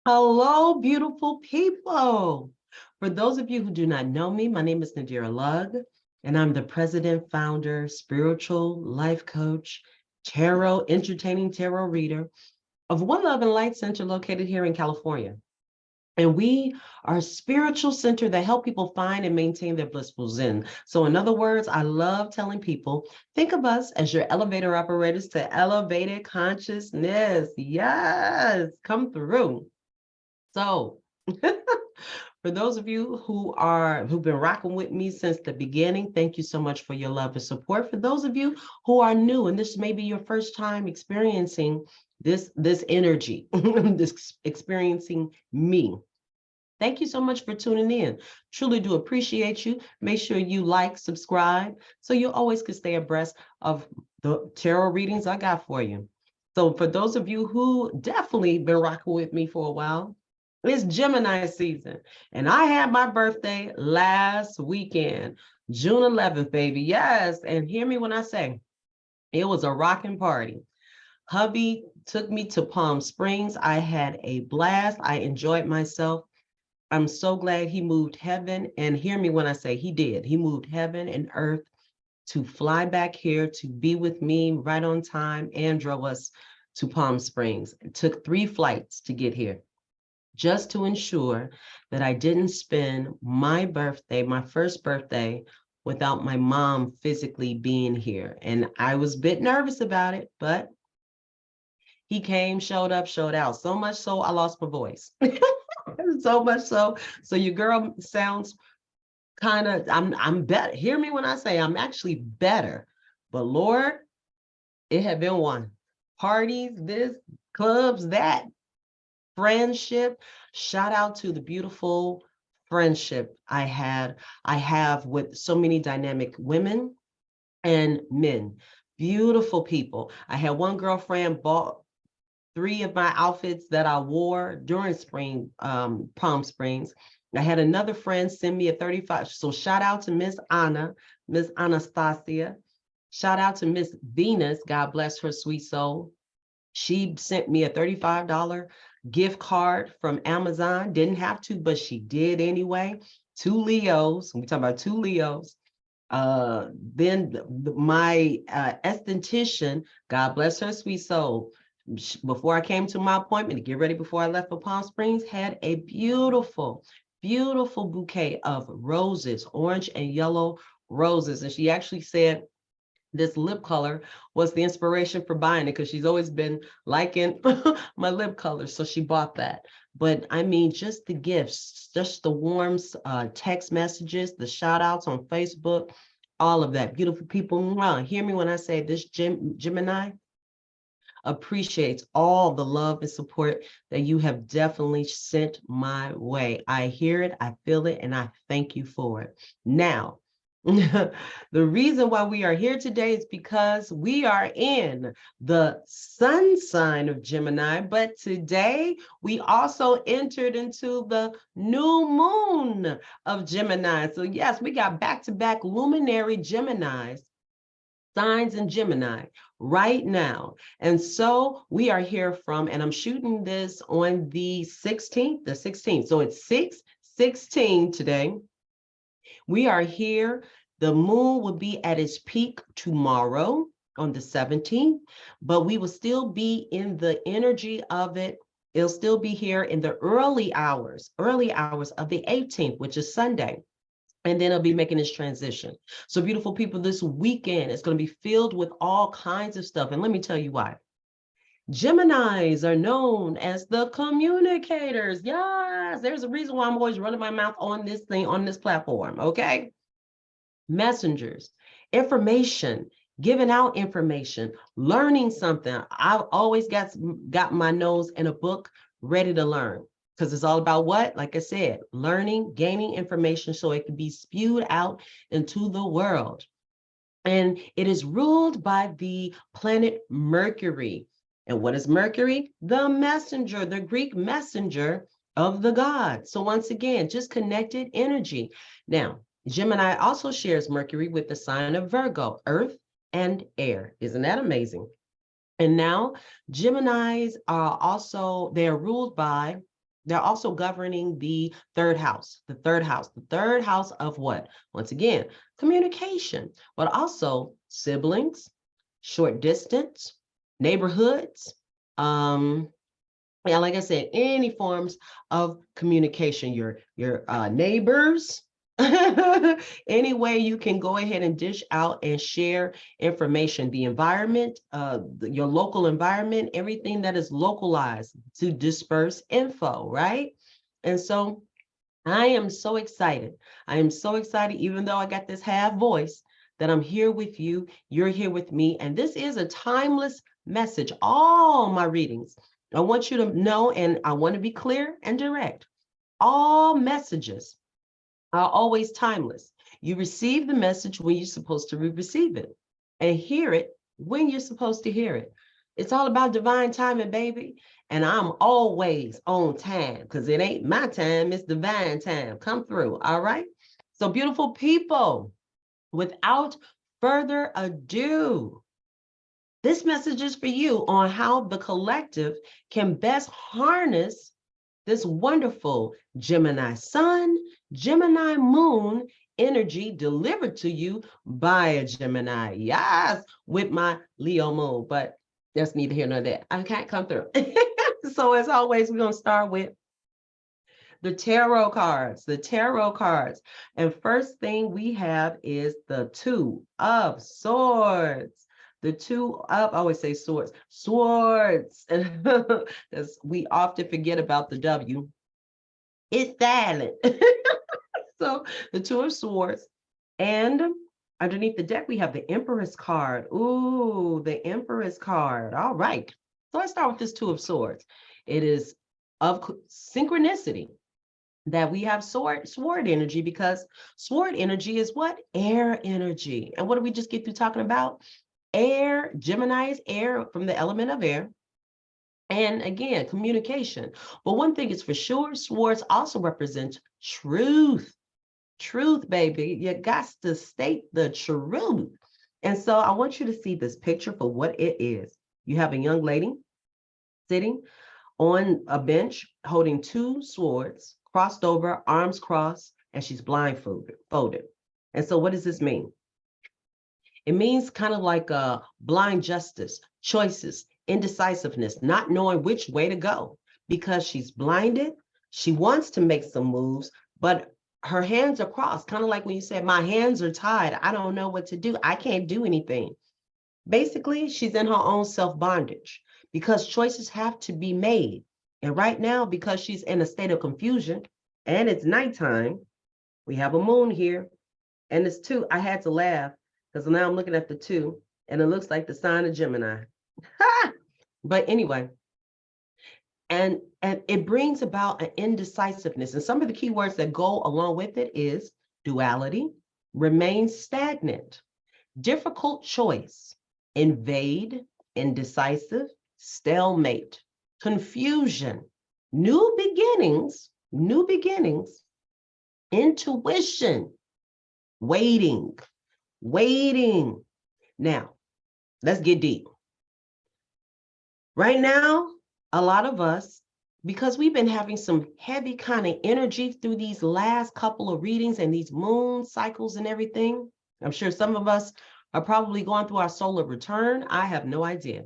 Hello, beautiful people. For those of you who do not know me, my name is Nadira Lugg, and I'm the president, founder, spiritual life coach, entertaining tarot reader of One Love and Light Center located here in California. And we are a spiritual center that help people find and maintain their blissful Zen. So in other words, I love telling people, think of us as your elevator operators to elevated consciousness. Yes, come through. So, for those of you who've been rocking with me since the beginning, thank you so much for your love and support. For those of you who are new and this may be your first time experiencing this energy, this experiencing me. Thank you so much for tuning in. Truly do appreciate you. Make sure you like, subscribe, so you always can stay abreast of the tarot readings I got for you. So for those of you who definitely been rocking with me for a while, it's Gemini season. And I had my birthday last weekend, June 11th, baby. Yes. And hear me when I say it was a rocking party. Hubby took me to Palm Springs. I had a blast. I enjoyed myself. I'm so glad he moved heaven. And hear me when I say he did. He moved heaven and earth to fly back here to be with me right on time and drove us to Palm Springs. It took 3 flights to get here, just to ensure that I didn't spend my birthday, my first birthday, without my mom physically being here. And I was a bit nervous about it, but he came, showed up, showed out. So much so I lost my voice. So much so. So your girl sounds kind of, I'm better. Hear me when I say I'm actually better. But Lord, it had been one. Parties, this, clubs, that, friendship. Shout out to the beautiful friendship I have with so many dynamic women and men. Beautiful people. I had one girlfriend bought 3 of my outfits that I wore during Palm Springs. I had another friend send me a 35. So shout out to Miss Anna, Miss Anastasia. Shout out to Miss Venus. God bless her sweet soul. She sent me a $35 gift card from Amazon. Didn't have to, but she did anyway. 2 Leos. We talking about 2 Leos. Then my esthetician, God bless her sweet soul, before I came to my appointment to get ready before I left for Palm Springs, had a beautiful, beautiful bouquet of roses, orange and yellow roses. And she actually said this lip color was the inspiration for buying it because she's always been liking my lip color. So she bought that. But I mean, just the gifts, just the warm text messages, the shout outs on Facebook, all of that. Beautiful people. Hear me when I say this Gemini appreciates all the love and support that you have definitely sent my way. I hear it, I feel it, and I thank you for it. Now, the reason why we are here today is because we are in the sun sign of Gemini, but today we also entered into the new moon of Gemini. So yes, we got back-to-back luminary Geminis, signs in Gemini right now. And so we are here from, and I'm shooting this on the 16th. So it's 6/16 today. We are here. The moon will be at its peak tomorrow on the 17th, but we will still be in the energy of it. It'll still be here in the early hours of the 18th, which is Sunday. And then it'll be making this transition. So beautiful people, this weekend is going to be filled with all kinds of stuff. And let me tell you why. Geminis are known as the communicators. Yes, there's a reason why I'm always running my mouth on this thing, on this platform, okay? Messengers, information, giving out information, learning something. I've always got my nose in a book ready to learn. Because it's all about what? Like I said, learning, gaining information so it can be spewed out into the world. And it is ruled by the planet Mercury. And what is Mercury? The messenger, the Greek messenger of the gods. So once again, just connected energy. Now, Gemini also shares Mercury with the sign of Virgo, earth and air. Isn't that amazing? And now Geminis are also, they're ruled by They're also governing the third house, the third house, the third house of what? Once again, communication, but also siblings, short distance, neighborhoods, yeah, like I said, any forms of communication, your neighbors, any way you can go ahead and dish out and share information, the environment, your local environment, everything that is localized to disperse info, right? And so I am so excited. I am so excited, even though I got this half voice, that I'm here with you. You're here with me. And this is a timeless message. All my readings, I want you to know, and I want to be clear and direct. All messages are always timeless. You receive the message when you're supposed to receive it and hear it when you're supposed to hear it. It's all about divine timing, baby. And I'm always on time because it ain't my time, it's divine time. Come through. All right. So, beautiful people, without further ado, this message is for you on how the collective can best harness this wonderful Gemini sun, Gemini moon energy delivered to you by a Gemini. Yes, with my Leo moon, but that's neither here nor there. I can't come through. So as always, we're going to start with the tarot cards, the tarot cards. And first thing we have is the Two of Swords. The two of, I always say swords, swords. Because we often forget about the W. It's silent. So the Two of Swords. And underneath the deck, we have the Empress card. Ooh, the Empress card. All right. So let's start with this Two of Swords. It is of synchronicity that we have sword energy, because sword energy is what? Air energy. And what did we just get through talking about? Air. Gemini is air, from the element of air. And again, communication. But one thing is for sure, swords also represents truth. Truth, baby. You got to state the truth. And so I want you to see this picture for what it is. You have a young lady sitting on a bench holding two swords, crossed over, arms crossed, and she's blindfolded. And so what does this mean? It means kind of like a blind justice, choices, indecisiveness, not knowing which way to go because she's blinded. She wants to make some moves, but her hands are crossed, kind of like when you said, my hands are tied. I don't know what to do. I can't do anything. Basically, she's in her own self-bondage because choices have to be made. And right now, because she's in a state of confusion and it's nighttime, we have a moon here and it's two. I had to laugh because now I'm looking at the two and it looks like the sign of Gemini. But anyway, and it brings about an indecisiveness. And some of the key words that go along with it is duality, remain stagnant, difficult choice, invade, indecisive, stalemate, confusion, new beginnings, intuition, waiting. Now, let's get deep. Right now, a lot of us, because we've been having some heavy kind of energy through these last couple of readings and these moon cycles and everything, I'm sure some of us are probably going through our solar return. I have no idea.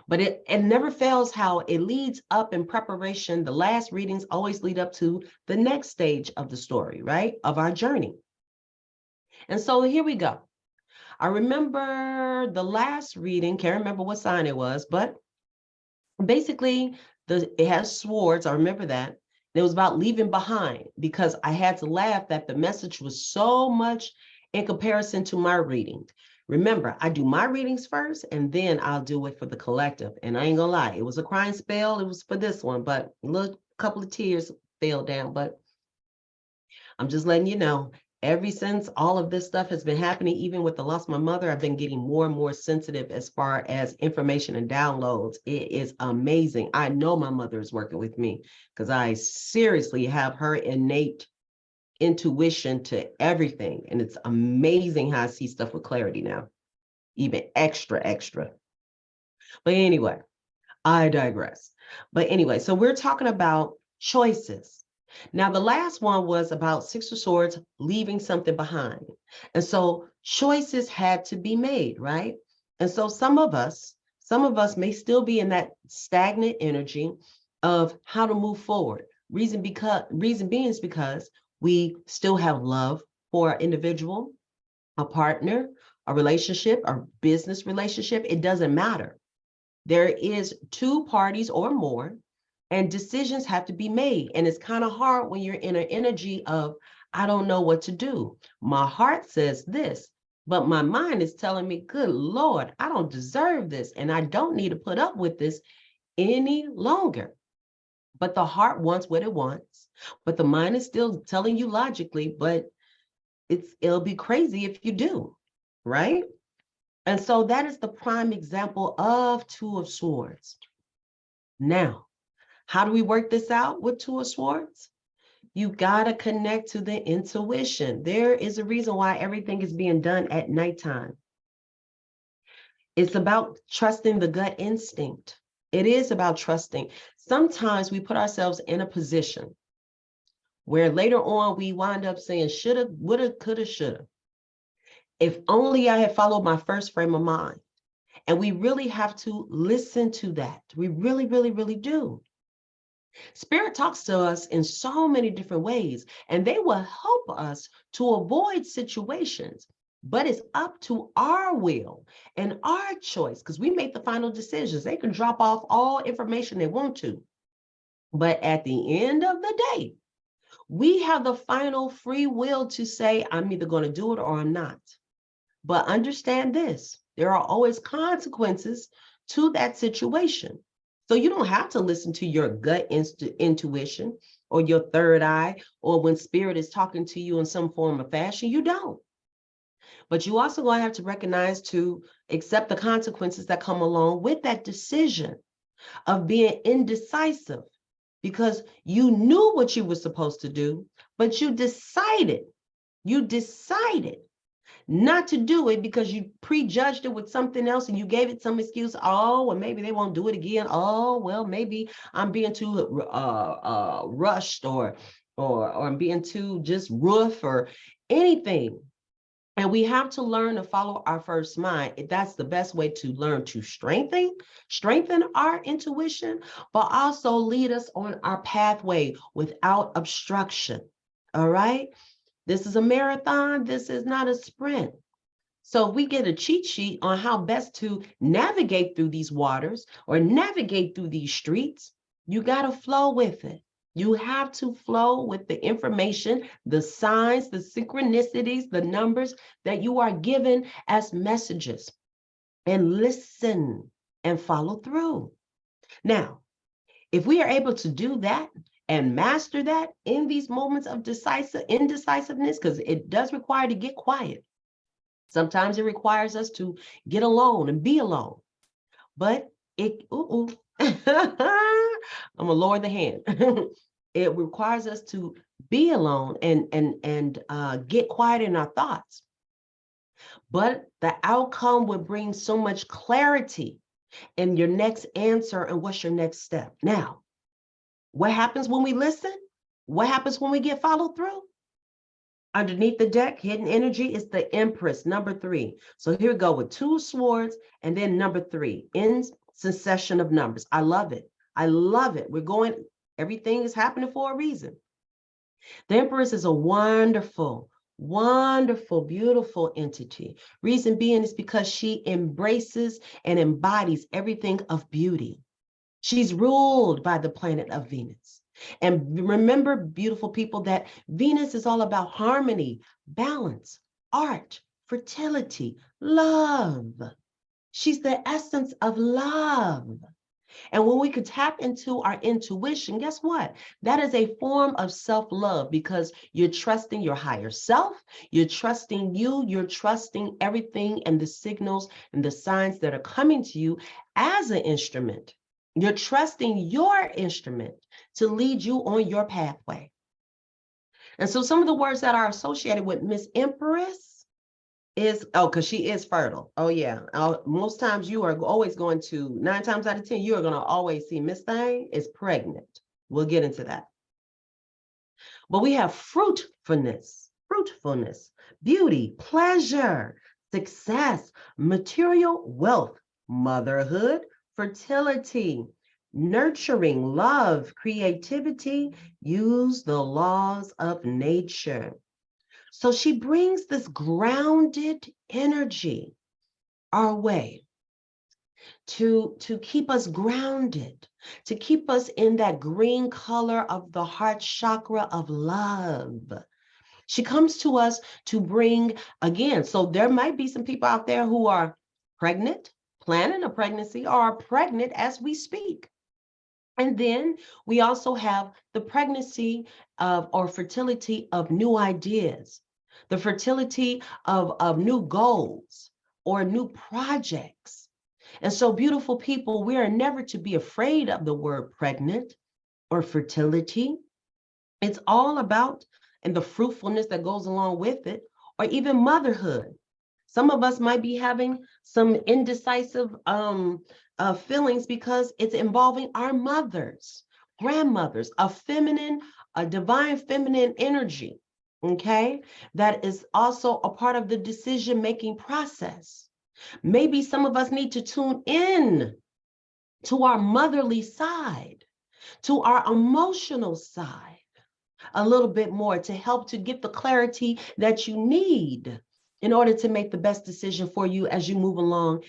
But it never fails how it leads up in preparation. The last readings always lead up to the next stage of the story, right? Of our journey. And so here we go. I remember the last reading, can't remember what sign it was, but basically it has swords. I remember that. It was about leaving behind, because I had to laugh that the message was so much in comparison to my reading. Remember, I do my readings first and then I'll do it for the collective. And I ain't gonna lie, it was a crying spell. It was for this one, but a couple of tears fell down. But I'm just letting you know, ever since all of this stuff has been happening, even with the loss of my mother, I've been getting more and more sensitive as far as information and downloads. It is amazing. I know my mother is working with me because I seriously have her innate intuition to everything. And it's amazing how I see stuff with clarity now, even extra. But anyway, I digress. But anyway, so we're talking about choices. Now, the last one was about Six of Swords, leaving something behind. And so choices had to be made, right? And so some of us may still be in that stagnant energy of how to move forward. Reason being is because we still have love for an individual, a partner, a relationship, a business relationship. It doesn't matter. There is two parties or more, and decisions have to be made. And it's kind of hard when you're in an energy of, I don't know what to do. My heart says this, but my mind is telling me, good Lord, I don't deserve this. And I don't need to put up with this any longer. But the heart wants what it wants, but the mind is still telling you logically, but it'll be crazy if you do, right? And so that is the prime example of Two of Swords. Now, how do we work this out with Two of Swords? You got to connect to the intuition. There is a reason why everything is being done at nighttime. It's about trusting the gut instinct. It is about trusting. Sometimes we put ourselves in a position where later on we wind up saying, shoulda, woulda, coulda, shoulda. If only I had followed my first frame of mind. And we really have to listen to that. We really, really, really do. Spirit talks to us in so many different ways, and they will help us to avoid situations. But it's up to our will and our choice, because we make the final decisions. They can drop off all information they want to. But at the end of the day, we have the final free will to say, I'm either going to do it or I'm not. But understand this, there are always consequences to that situation. So you don't have to listen to your gut intuition or your third eye, or when spirit is talking to you in some form or fashion, you don't. But you also going to have to recognize to accept the consequences that come along with that decision of being indecisive, because you knew what you were supposed to do, but you decided not to do it because you prejudged it with something else and you gave it some excuse. Oh, well, maybe they won't do it again. Oh, well, maybe I'm being too rushed or I'm being too just rough or anything. And we have to learn to follow our first mind. That's the best way to learn to strengthen our intuition, but also lead us on our pathway without obstruction. All right. This is a marathon. This is not a sprint. So if we get a cheat sheet on how best to navigate through these waters or navigate through these streets, you got to flow with it. You have to flow with the information, the signs, the synchronicities, the numbers that you are given as messages, and listen and follow through. Now, if we are able to do that and master that in these moments of indecisiveness, because it does require to get quiet. Sometimes it requires us to get alone and be alone. But I'm gonna lower the hand. It requires us to be alone and get quiet in our thoughts. But the outcome would bring so much clarity in your next answer and what's your next step. Now, what happens when we listen? What happens when we get followed through? Underneath the deck, hidden energy is the Empress, number 3. So here we go with Two Swords and then number 3, in succession of numbers. I love it. I love it. Everything is happening for a reason. The Empress is a wonderful, wonderful, beautiful entity. Reason being is because she embraces and embodies everything of beauty. She's ruled by the planet of Venus. And remember, beautiful people, that Venus is all about harmony, balance, art, fertility, love. She's the essence of love. And when we could tap into our intuition, guess what? That is a form of self-love, because you're trusting your higher self, you're trusting you, you're trusting everything and the signals and the signs that are coming to you as an instrument. You're trusting your instrument to lead you on your pathway. And so some of the words that are associated with Miss Empress Is, oh, because she is fertile. Oh, yeah. Most times you are always going to, 9 times out of 10, you are going to always see Miss Thing is pregnant. We'll get into that. But we have fruitfulness, beauty, pleasure, success, material wealth, motherhood, fertility, nurturing, love, creativity, use the laws of nature. So she brings this grounded energy our way to keep us grounded, to keep us in that green color of the heart chakra of love. She comes to us to bring, again, so there might be some people out there who are pregnant, planning a pregnancy, or are pregnant as we speak. And then we also have the pregnancy of, or fertility of new ideas, the fertility of new goals or new projects. And so, beautiful people, we are never to be afraid of the word pregnant or fertility. It's all about, and the fruitfulness that goes along with it, or even motherhood. Some of us might be having some indecisive feelings because it's involving our mothers, grandmothers, a divine feminine energy, okay? That is also a part of the decision-making process. Maybe some of us need to tune in to our motherly side, to our emotional side a little bit more to help to get the clarity that you need in order to make the best decision for you as you move along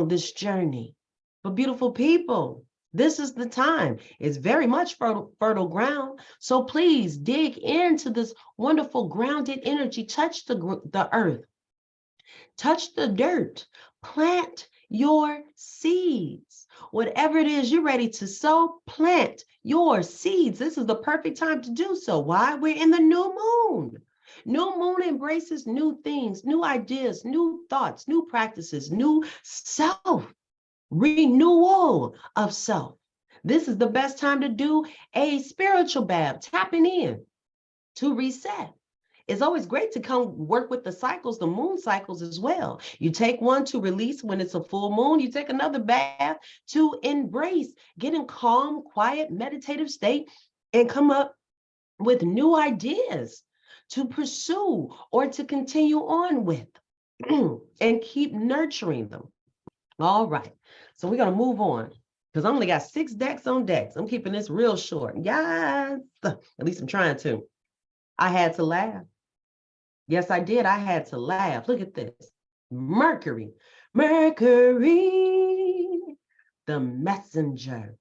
this journey. But beautiful people, this is the time. It's very much fertile ground. So please dig into this wonderful grounded energy. Touch the earth. Touch the dirt. Plant your seeds. Whatever it is you're ready to sow, plant your seeds. This is the perfect time to do so. Why? We're in the new moon. New moon embraces new things, new ideas, new thoughts, new practices, new self, renewal of self. This is the best time to do a spiritual bath, tapping in to reset. It's always great to come work with the cycles, the moon cycles as well. You take one to release when it's a full moon. You take another bath to embrace, get in calm, quiet, meditative state, and come up with new ideas to pursue or to continue on with and keep nurturing them. All right. So we're going to move on because I only got 6 decks on decks. I'm keeping this real short. Yes. At least I'm trying to. I had to laugh. Yes, I did. I had to laugh. Look at this. Mercury, the messenger.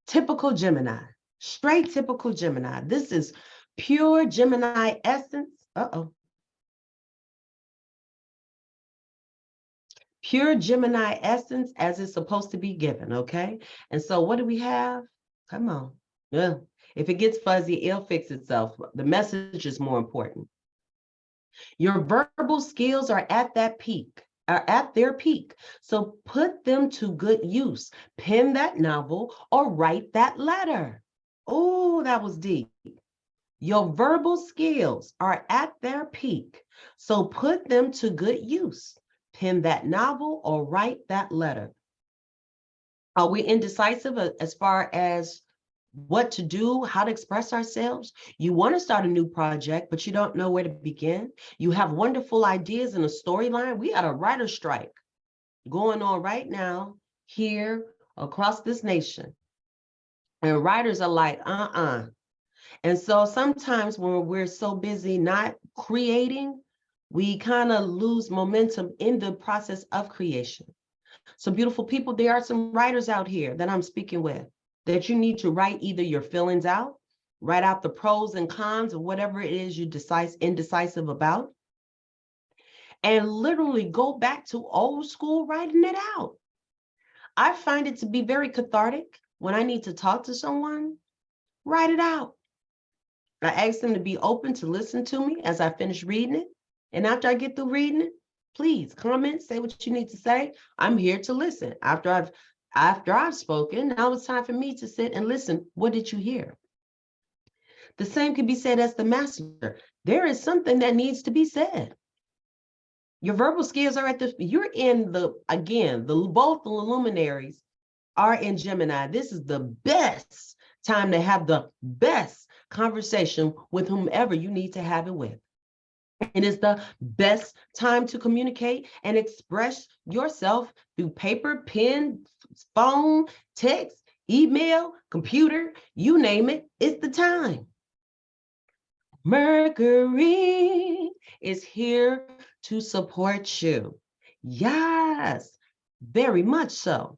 Typical Gemini, straight typical Gemini. This is pure Gemini essence. Pure Gemini essence as it's supposed to be given, okay? And so what do we have? Come on. Yeah. If it gets fuzzy, it'll fix itself. The message is more important. Your verbal skills are at their peak. So put them to good use. Pen that novel or write that letter. Oh, that was deep. Your verbal skills are at their peak. So put them to good use. Pen that novel or write that letter. Are we indecisive as far as what to do, how to express ourselves? You want to start a new project, but you don't know where to begin. You have wonderful ideas and a storyline. We got a writer's strike going on right now here across this nation. And writers are like, And so sometimes when we're so busy not creating, we kind of lose momentum in the process of creation. So beautiful people, there are some writers out here that I'm speaking with that you need to write either your feelings out, write out the pros and cons of whatever it is you indecisive about, and literally go back to old school writing it out. I find it to be very cathartic when I need to talk to someone, write it out. I ask them to be open to listen to me as I finish reading it. And after I get through reading it, please comment, say what you need to say. I'm here to listen. After I've spoken, now it's time for me to sit and listen. What did you hear? The same can be said as the master. There is something that needs to be said. Your verbal skills are you're in both the luminaries are in Gemini. This is the best time to have the best conversation with whomever you need to have it with. It is the best time to communicate and express yourself through paper, pen, phone, text, email, computer, you name it, it's the time. Mercury is here to support you. Yes, very much so.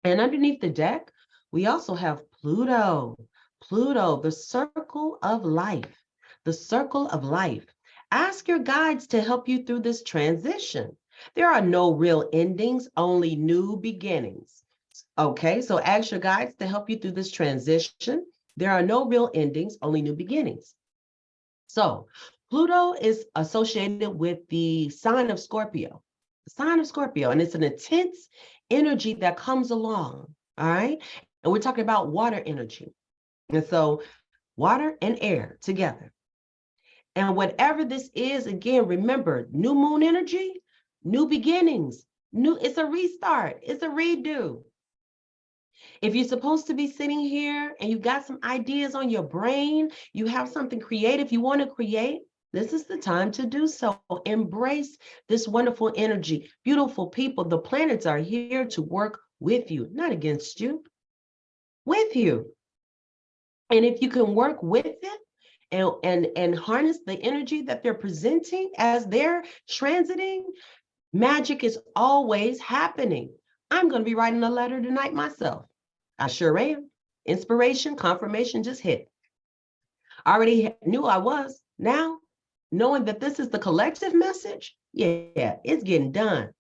And underneath the deck, we also have Pluto. Pluto, the circle of life. The circle of life. Ask your guides to help you through this transition. There are no real endings, only new beginnings. Okay, so ask your guides to help you through this transition. There are no real endings, only new beginnings. So Pluto is associated with the sign of Scorpio, and it's an intense energy that comes along, all right? And we're talking about water energy. And so water and air together. And whatever this is, again, remember, new moon energy, new beginnings, it's a restart, it's a redo. If you're supposed to be sitting here and you got some ideas on your brain, you have something creative you want to create, this is the time to do so. Embrace this wonderful energy. Beautiful people, the planets are here to work with you, not against you, with you. And if you can work with it and harness the energy that they're presenting as they're transiting, magic is always happening. I'm going to be writing a letter tonight myself. I sure am. Inspiration, confirmation just hit. I already knew I was. Now, knowing that this is the collective message, yeah, it's getting done.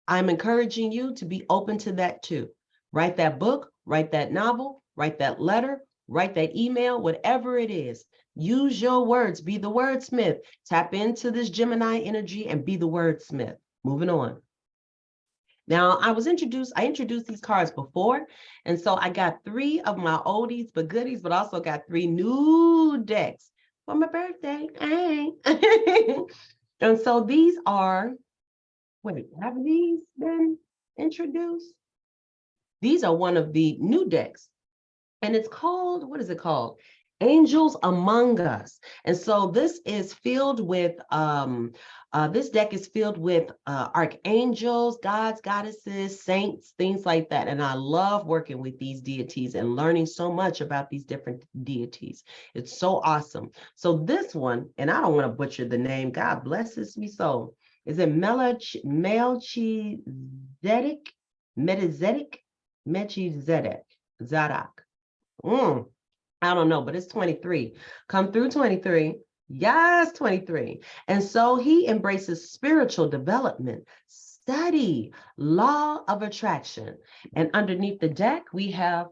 I'm encouraging you to be open to that too. Write that book, write that novel, write that letter, write that email, whatever it is. Use your words, be the wordsmith. Tap into this Gemini energy and be the wordsmith. Moving on. Now, I introduced these cards before, and so I got 3 of my oldies but goodies, but also got 3 new decks for my birthday. Hey. And so these are, wait, have these been introduced? These are one of the new decks, and it's called, what is it called? Angels Among Us. And so this is filled with, this deck is filled with archangels, gods, goddesses, saints, things like that. And I love working with these deities and learning so much about these different deities. It's so awesome. So this one, and I don't want to butcher the name, God bless his sweet soul. Is it Melchizedek? Zadok. I don't know, but it's 23. Come through 23. Yes, 23. And so he embraces spiritual development, study, law of attraction. And underneath the deck, we have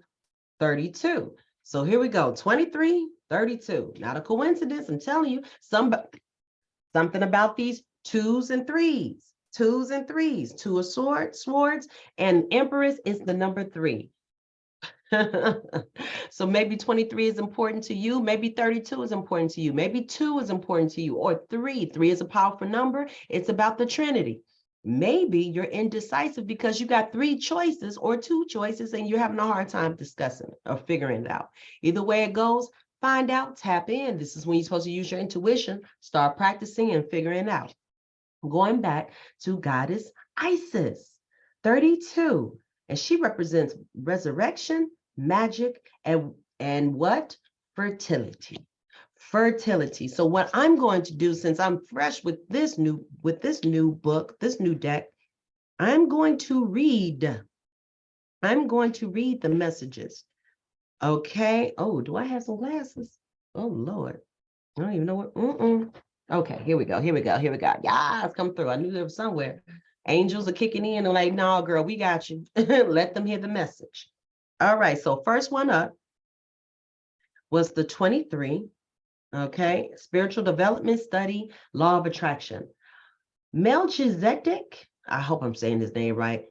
32. So here we go, 23, 32. Not a coincidence, I'm telling you, something about these 2s and 3s. 2s and 3s, 2 of swords, and Empress is the number 3. So maybe 23 is important to you, maybe 32 is important to you, maybe 2 is important to you, or 3 is a powerful number. It's about the Trinity. Maybe you're indecisive because you got 3 choices or 2 choices and you're having a hard time discussing it or figuring it out. Either way it goes, find out, tap in. This is when you're supposed to use your intuition, start practicing and figuring it out. Going back to Goddess Isis, 32. And she represents resurrection, magic, and what? Fertility. Fertility. So what I'm going to do, since I'm fresh with this new book, this new deck, I'm going to read the messages. Okay. Oh, do I have some glasses? Oh Lord. I don't even know what. Okay, here we go. Yes, come through. I knew there was somewhere. Angels are kicking in and like, no, girl, we got you. Let them hear the message. All right, so first one up was the 23, okay? Spiritual development study, law of attraction. Melchizedek, I hope I'm saying his name right,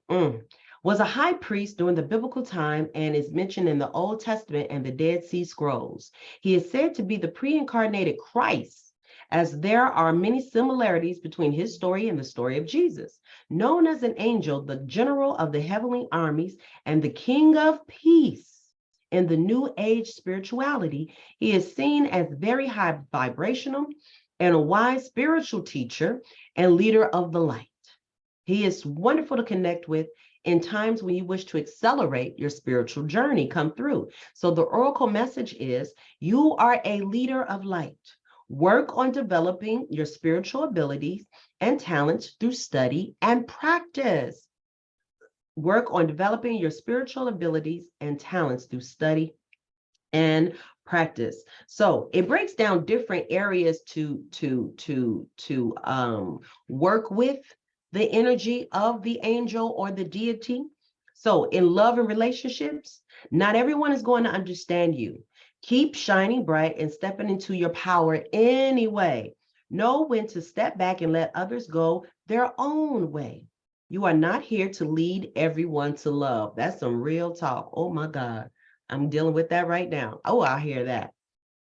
was a high priest during the biblical time and is mentioned in the Old Testament and the Dead Sea Scrolls. He is said to be the pre-incarnated Christ, as there are many similarities between his story and the story of Jesus. Known as an angel, the general of the heavenly armies, and the king of peace in the New Age spirituality, he is seen as very high vibrational and a wise spiritual teacher and leader of the light. He is wonderful to connect with in times when you wish to accelerate your spiritual journey, come through. So the oracle message is, you are a leader of light. Work on developing your spiritual abilities and talents through study and practice. Work on developing your spiritual abilities and talents through study and practice. So it breaks down different areas to work with the energy of the angel or the deity. So in love and relationships, not everyone is going to understand you. Keep shining bright and stepping into your power anyway. Know when to step back and let others go their own way. You are not here to lead everyone to love. That's some real talk. Oh my God. I'm dealing with that right now. Oh, I hear that.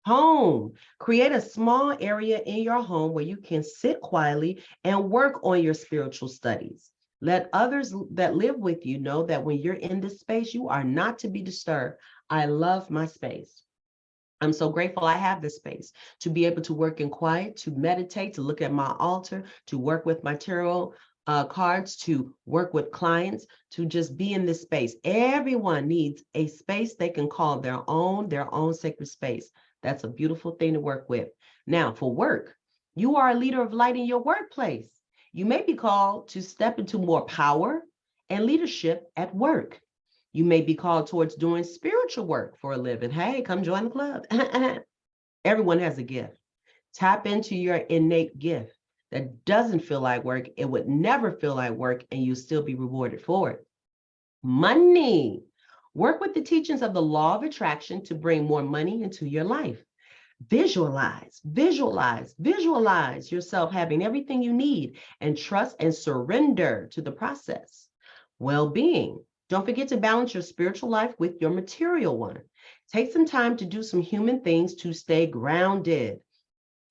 Home. Create a small area in your home where you can sit quietly and work on your spiritual studies. Let others that live with you know that when you're in this space, you are not to be disturbed. I love my space. I'm so grateful I have this space to be able to work in quiet, to meditate, to look at my altar, to work with my tarot cards, to work with clients, to just be in this space. Everyone needs a space they can call their own sacred space. That's a beautiful thing to work with. Now, for work, you are a leader of light in your workplace. You may be called to step into more power and leadership at work. You may be called towards doing spiritual work for a living. Hey, come join the club. Everyone has a gift. Tap into your innate gift that doesn't feel like work. It would never feel like work, and you'll still be rewarded for it. Money. Work with the teachings of the law of attraction to bring more money into your life. Visualize yourself having everything you need, and trust and surrender to the process. Well-being. Don't forget to balance your spiritual life with your material one. Take some time to do some human things to stay grounded.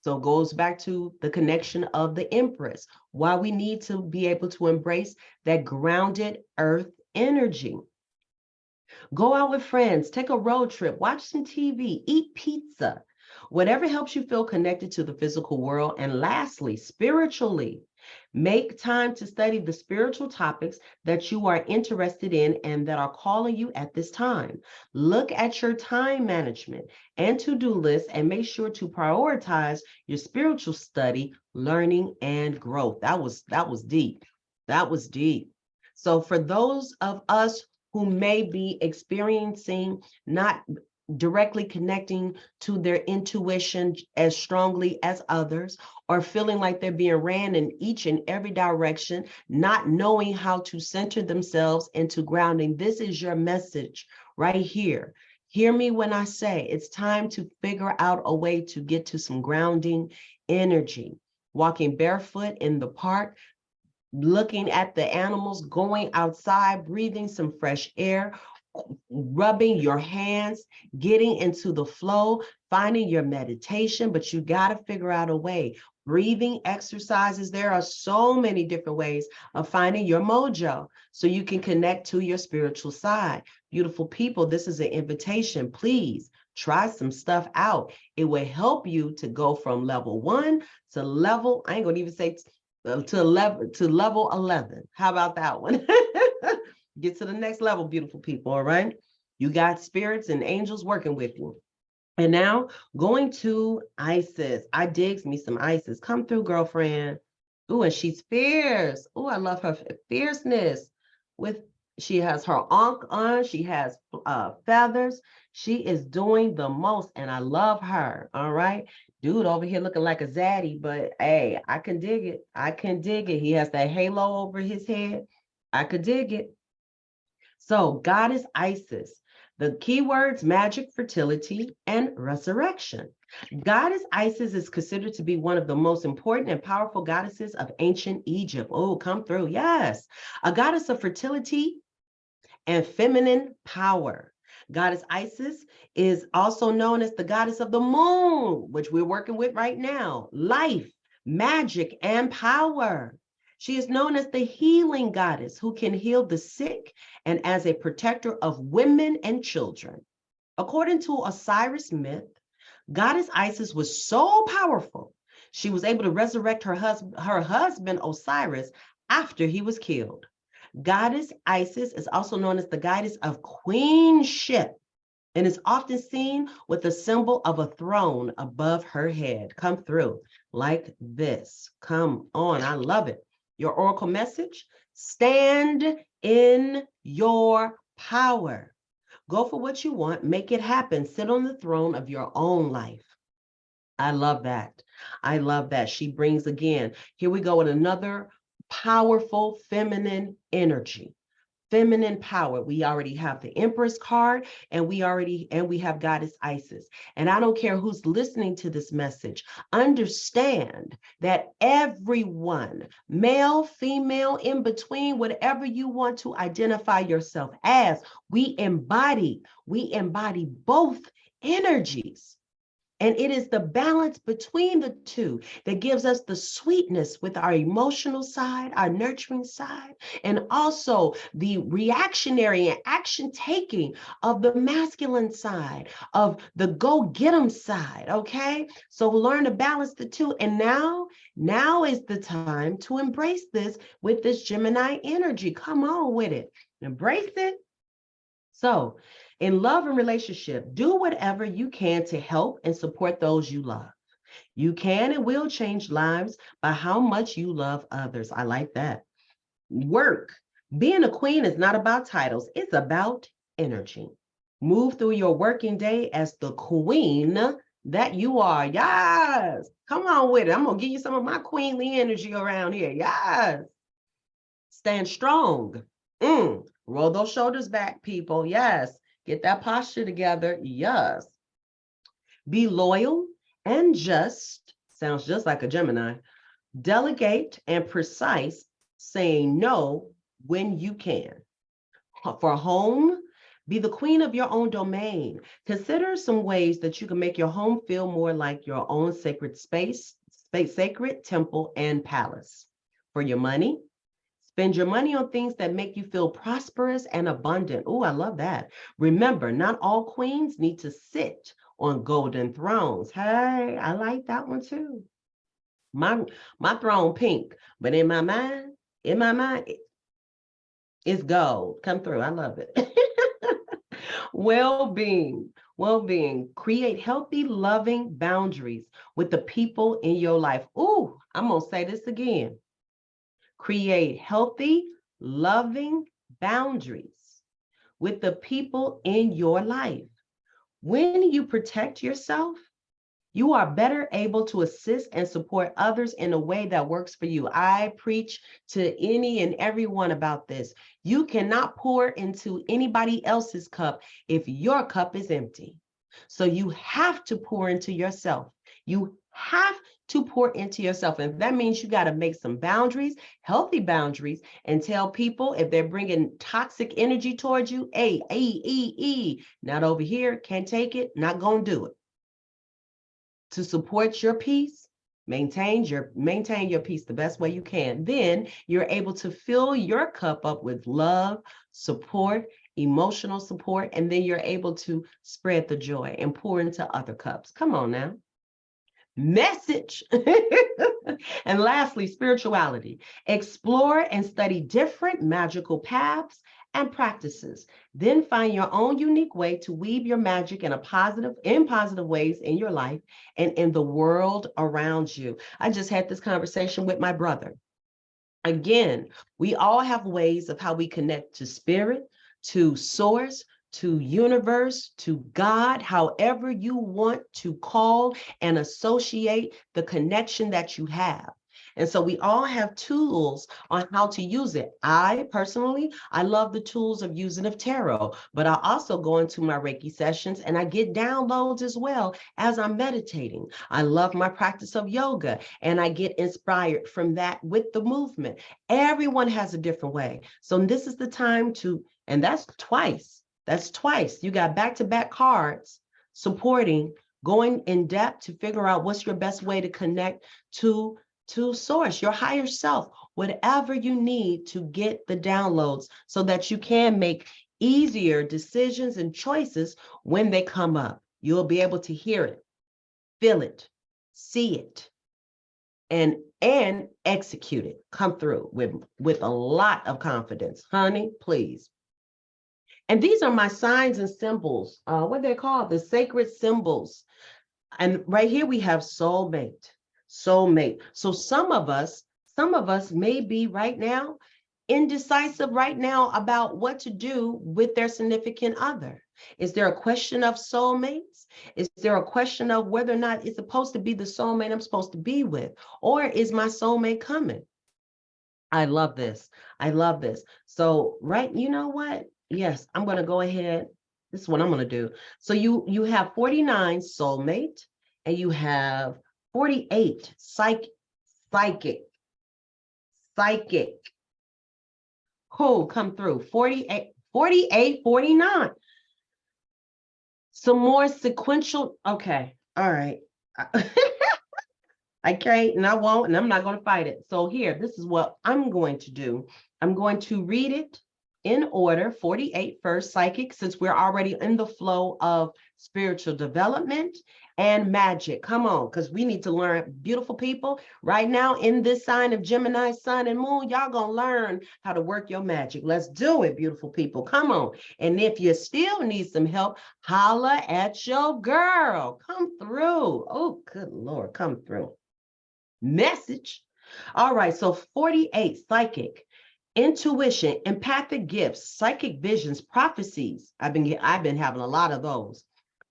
So it goes back to the connection of the Empress, why we need to be able to embrace that grounded earth energy. Go out with friends, take a road trip, watch some TV, eat pizza, whatever helps you feel connected to the physical world. And lastly, spiritually, make time to study the spiritual topics that you are interested in and that are calling you at this time. Look at your time management and to-do list and make sure to prioritize your spiritual study, learning, and growth. That was deep. That was deep. So for those of us who may be experiencing not directly connecting to their intuition as strongly as others, or feeling like they're being ran in each and every direction, not knowing how to center themselves into grounding, this is your message right here. Hear me when I say it's time to figure out a way to get to some grounding energy. Walking barefoot in the park, looking at the animals, going outside, breathing some fresh air, rubbing your hands, getting into the flow, finding your meditation, but you got to figure out a way. Breathing exercises, there are so many different ways of finding your mojo so you can connect to your spiritual side. Beautiful people, this is an invitation. Please try some stuff out. It will help you to go from level 1 to level, I ain't gonna even say to level 11. How about that one? Get to the next level, beautiful people, all right? You got spirits and angels working with you. And now going to Isis. I digs me some Isis. Come through, girlfriend. Ooh, and she's fierce. Ooh, I love her fierceness. She has her ankh on. She has feathers. She is doing the most, and I love her, all right? Dude over here looking like a zaddy, but hey, I can dig it. I can dig it. He has that halo over his head. I could dig it. So Goddess Isis, the keywords magic, fertility, and resurrection. Goddess Isis is considered to be one of the most important and powerful goddesses of ancient Egypt. Oh, come through. Yes. A goddess of fertility and feminine power. Goddess Isis is also known as the goddess of the moon, which we're working with right now, life, magic, and power. She is known as the healing goddess who can heal the sick and as a protector of women and children. According to Osiris myth, Goddess Isis was so powerful, she was able to resurrect her husband Osiris after he was killed. Goddess Isis is also known as the goddess of queenship and is often seen with the symbol of a throne above her head. Come through like this. Come on, I love it. Your oracle message: stand in your power. Go for what you want, make it happen. Sit on the throne of your own life. I love that. I love that. She brings again, here we go with another powerful feminine energy. Feminine power. We already have the Empress card, and we have Goddess Isis. And I don't care who's listening to this message, understand that everyone, male, female, in between, whatever you want to identify yourself as, we embody both energies. And it is the balance between the two that gives us the sweetness with our emotional side, our nurturing side, and also the reactionary and action taking of the masculine side, of the go get 'em side. Okay. So learn to balance the two. And now is the time to embrace this with this Gemini energy. Come on with it. Embrace it. So, in love and relationship, do whatever you can to help and support those you love. You can and will change lives by how much you love others. I like that. Work. Being a queen is not about titles, it's about energy. Move through your working day as the queen that you are. Yes. Come on with it. I'm going to give you some of my queenly energy around here. Yes. Stand strong. Roll those shoulders back, people. Yes. Get that posture together. Yes. Be loyal and just. Sounds just like a Gemini. Delegate and precise, saying no when you can. For home, be the queen of your own domain. Consider some ways that you can make your home feel more like your own sacred space, sacred temple and palace. For your money, spend your money on things that make you feel prosperous and abundant. Oh, I love that. Remember, not all queens need to sit on golden thrones. Hey, I like that one too. My throne pink, but in my mind, it's gold. Come through. I love it. Well-being. Create healthy, loving boundaries with the people in your life. Ooh, I'm going to say this again. Create healthy, loving boundaries with the people in your life. When you protect yourself, you are better able to assist and support others in a way that works for you. I preach to any and everyone about this. You cannot pour into anybody else's cup if your cup is empty. So you have to pour into yourself. You have to pour into yourself. And that means you got to make some boundaries, healthy boundaries, and tell people if they're bringing toxic energy towards you, hey, not over here, can't take it, not going to do it. To support your peace, maintain your peace the best way you can. Then you're able to fill your cup up with love, support, emotional support, and then you're able to spread the joy and pour into other cups. Come on now. Message. And lastly, spirituality. Explore and study different magical paths and practices. Then find your own unique way to weave your magic in positive ways in your life and in the world around you. I just had this conversation with my brother. Again, we all have ways of how we connect to spirit, to source, to universe, to God, however you want to call and associate the connection that you have. And so we all have tools on how to use it. I personally love the tools of using of tarot, but I also go into my Reiki sessions and I get downloads as well as I'm meditating. I love my practice of yoga and I get inspired from that with the movement. Everyone has a different way. So this is the time to, and that's twice. That's twice. You got back-to-back cards supporting, going in depth to figure out what's your best way to connect to source, your higher self, whatever you need to get the downloads so that you can make easier decisions and choices when they come up. You'll be able to hear it, feel it, see it, and execute it. Come through with a lot of confidence. Honey, please. And these are my signs and symbols. What they're called, the sacred symbols. And right here we have soulmate, soulmate. So some of us may be right now indecisive right now about what to do with their significant other. Is there a question of soulmates? Is there a question of whether or not it's supposed to be the soulmate I'm supposed to be with? Or is my soulmate coming? I love this. I love this. So, right, you know what? Yes, I'm going to go ahead. This is what I'm going to do. So you have 49 soulmate, and you have 48 psychic. Cool, come through. 48, 49. Some more sequential. Okay, all right. I can't and I won't, and I'm not going to fight it. So here, this is what I'm going to do. I'm going to read it in order, 48 first, psychic, since we're already in the flow of spiritual development and magic. Come on, because we need to learn, beautiful people. Right now in this sign of Gemini, Sun, and Moon, y'all going to learn how to work your magic. Let's do it, beautiful people. Come on. And if you still need some help, holla at your girl. Come through. Oh, good Lord, come through. Message. All right, so 48, psychic, intuition, empathic gifts, psychic visions, prophecies. I've been having a lot of those.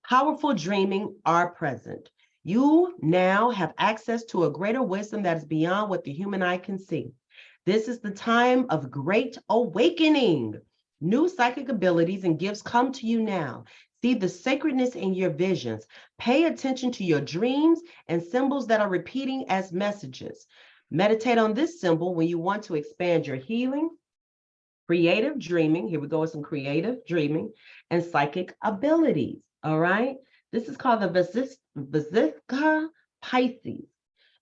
Powerful dreaming are present. You now have access to a greater wisdom that is beyond what the human eye can see. This is the time of great awakening. New psychic abilities and gifts come to you now. See the sacredness in your visions. Pay attention to your dreams and symbols that are repeating as messages. Meditate on this symbol when you want to expand your healing, creative dreaming. Here we go with some creative dreaming and psychic abilities. All right. This is called the Vesica Pisces.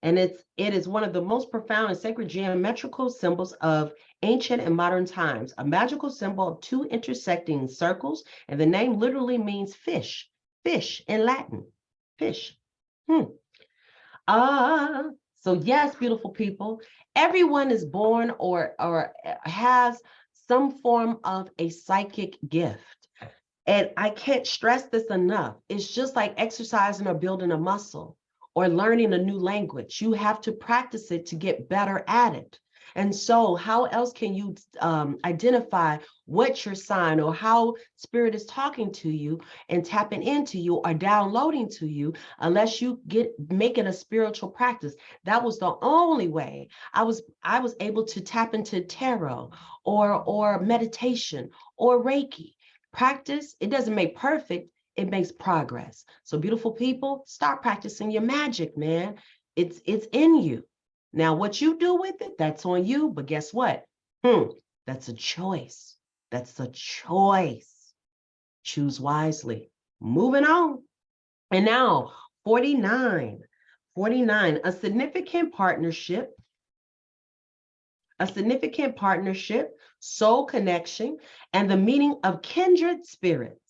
And it is one of the most profound and sacred geometrical symbols of ancient and modern times, a magical symbol of two intersecting circles, and the name literally means fish, fish in Latin, fish. So yes, beautiful people, everyone is born or has some form of a psychic gift. And I can't stress this enough. It's just like exercising or building a muscle or learning a new language. You have to practice it to get better at it. And so how else can you identify what your sign or how spirit is talking to you and tapping into you or downloading to you unless you make it a spiritual practice? That was the only way I was able to tap into tarot or meditation or Reiki. Practice, it doesn't make perfect, it makes progress. So beautiful people, start practicing your magic, man. It's in you. Now, what you do with it, that's on you. But guess what? That's a choice. That's a choice. Choose wisely. Moving on. And now, 49. 49, a significant partnership, soul connection, and the meaning of kindred spirits.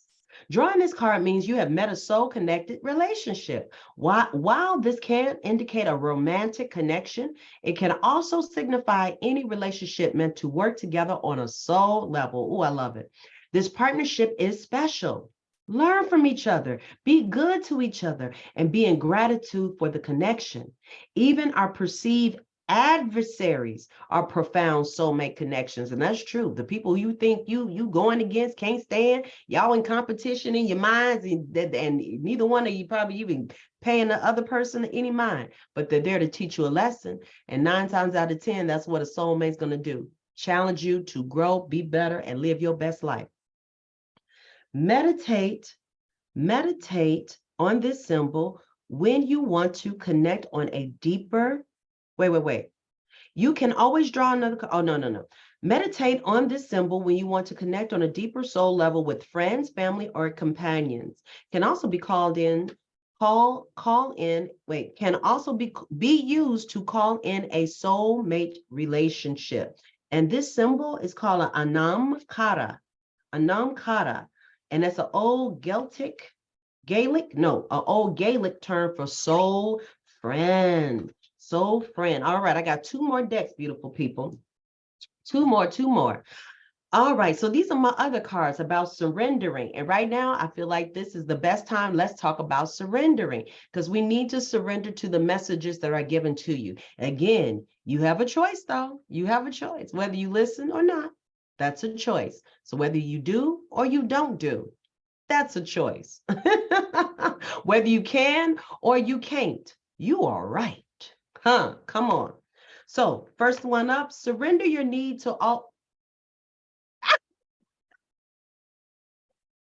Drawing this card means you have met a soul-connected relationship. While this can indicate a romantic connection, it can also signify any relationship meant to work together on a soul level. Oh, I love it. This partnership is special. Learn from each other, be good to each other, and be in gratitude for the connection. Even our perceived adversaries are profound soulmate connections, and that's true. The people you think you going against, can't stand, y'all in competition in your minds, and neither one of you probably even paying the other person any mind, but they're there to teach you a lesson. And 9 times out of 10, that's what a soulmate's going to do: challenge you to grow, be better, and live your best life. Meditate on this symbol when you want to connect on a deeper. Wait. You can always draw another. Oh, no. Meditate on this symbol when you want to connect on a deeper soul level with friends, family, or companions. Can also be can also be used to call in a soulmate relationship. And this symbol is called an Anam Kara, and that's an old Gaelic term for soul friend. Soul friend. All right, I got two more decks, beautiful people. Two more. All right, so these are my other cards about surrendering. And right now, I feel like this is the best time. Let's talk about surrendering, because we need to surrender to the messages that are given to you. Again, you have a choice, though. You have a choice, whether you listen or not. That's a choice. So whether you do or you don't do, that's a choice. Whether you can or you can't, you are right. Huh? Come on. So first one up, surrender your need to all.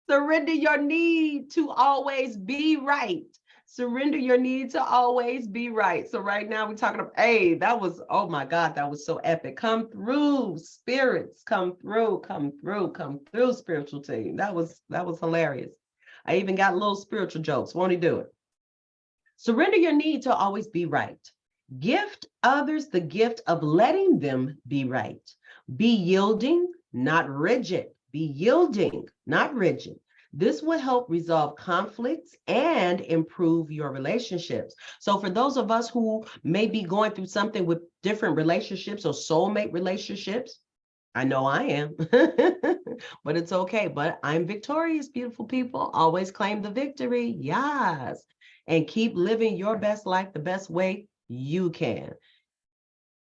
Surrender your need to always be right. Surrender your need to always be right. So right now we're talking about, hey, that was, oh my God, that was so epic. Come through, spirits, come through, spiritual team. That was hilarious. I even got little spiritual jokes. Won't he do it? Surrender your need to always be right. Gift others the gift of letting them be right. Be yielding, not rigid. Be yielding, not rigid. This will help resolve conflicts and improve your relationships. So for those of us who may be going through something with different relationships or soulmate relationships, I know I am, but it's okay. But I'm victorious, beautiful people. Always claim the victory. Yes. And keep living your best life the best way you can.